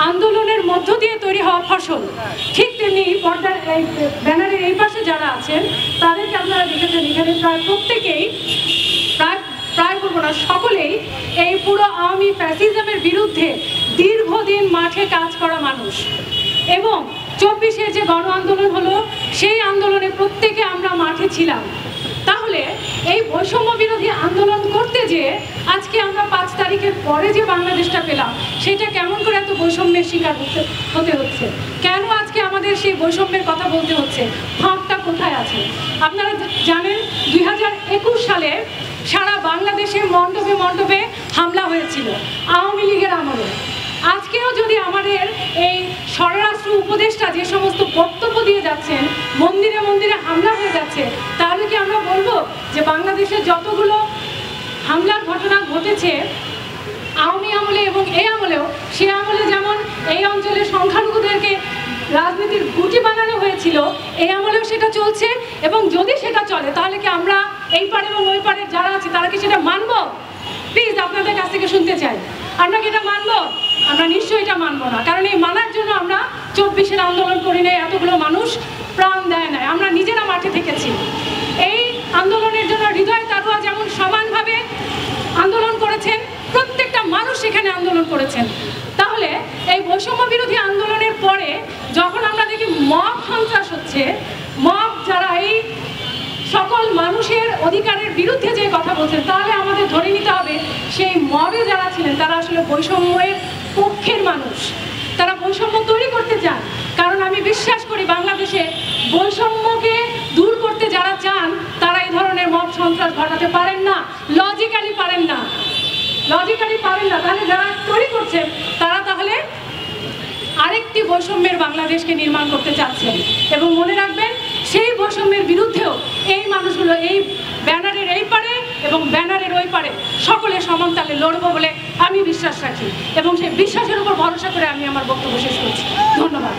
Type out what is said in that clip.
আন্দোলনের মধ্য দিয়ে তৈরি হওয়া ফসল। ঠিক তেমনি পর্দার ব্যানারের এই পাশে যারা আছেন তাদেরকে আপনারা দেখেছেন, এখানে প্রায় প্রত্যেকেই, প্রায় বলবো না সকলেই এই পুরো আওয়ামী ফ্যাসিজমের বিরুদ্ধে দীর্ঘদিন মাঠে কাজ করা মানুষ। এবং 24-এর যে গণ আন্দোলন হলো, সেই আন্দোলনে প্রত্যেকে আমরা মাঠে ছিলাম। তাহলে এই বৈষম্য বিরোধী আন্দোলন করতে যে আজকে আমরা 5 তারিখের পরে যে বাংলাদেশটা পেলাম, সেটা কেমন করে এত বৈষম্যের শিকার হতে হচ্ছে? কেন আজকে আমাদের সেই বৈষম্যের কথা বলতে হচ্ছে? ফাঁকটা কোথায় আছে? আপনারা জানেন 2021 সালে সারা বাংলাদেশে মণ্ডপে মণ্ডপে হামলা হয়েছিল আওয়ামী লীগের আমলে। আজকেও যদি আমাদের এই স্বরাষ্ট্র উপদেষ্টা যে সমস্ত বক্তব্য দিয়ে যাচ্ছেন, মন্দিরে মন্দিরে হামলা হয়ে যাচ্ছে, তাহলে কি আমরা বলবো যে বাংলাদেশে যতগুলো হামলার ঘটনা ঘটেছে আওয়ামী আমলে এবং এই আমলেও, সে আমলে যেমন এই অঞ্চলের সংখ্যালঘুদেরকে রাজনীতির গুটি বানানো হয়েছিল, এই আমলেও সেটা চলছে? এবং যদি সেটা চলে তাহলে কি আমরা এই পারে এবং ওই পারে যারা আছে তারা কি সেটা মানবো? প্লিজ আপনাদের কাছ থেকে শুনতে চাই, আমরা কি এটা মানবো? আমরা নিশ্চয়ই এটা মানবো না। কারণ এই মানার জন্য আমরা 24-এর আন্দোলন করি নাই, এতগুলো মানুষ প্রাণ দেয় নাই, আমরা নিজেরা মাঠে থেকেছি। এই আন্দোলনের জন্য হৃদয় তারুয়া যেমন সমানভাবে আন্দোলন করেছেন, প্রত্যেকটা মানুষ এখানে আন্দোলন করেছেন। তাহলে এই বৈষম্য বিরোধী আন্দোলনের পরে যখন আমরা দেখি মব সন্ত্রাস হচ্ছে, মব যারা এই সকল মানুষের অধিকারের বিরুদ্ধে যে কথা বলছেন, তাহলে আমাদের ধরে নিতে হবে সেই মবে যারা ছিলেন তারা আসলে বৈষম্যের পক্ষের মানুষ, তারা বৈষম্য তৈরি করতে চান। কারণ আমি বিশ্বাস করি বাংলাদেশে বৈষম্যকে দূর করতে যারা চান তারা এই ধরনের মব সন্ত্রাস ঘটাতে পারেন না, লজিক্যালি পারেন না। তাহলে যারা তৈরি করছেন তারা তাহলে আরেকটি বৈষম্যের বাংলাদেশকে নির্মাণ করতে চাচ্ছেন। এবং মনে রাখবেন, সেই বৈষম্যের বিরুদ্ধেও এই মানুষগুলো এই ব্যানারের এই পারে এবং ব্যানারের ওই পারে সকলে সমান তালে লড়বো বলে আমি বিশ্বাস রাখি, এবং সেই বিশ্বাসের উপর ভরসা করে আমি আমার বক্তব্য শেষ করছি। ধন্যবাদ।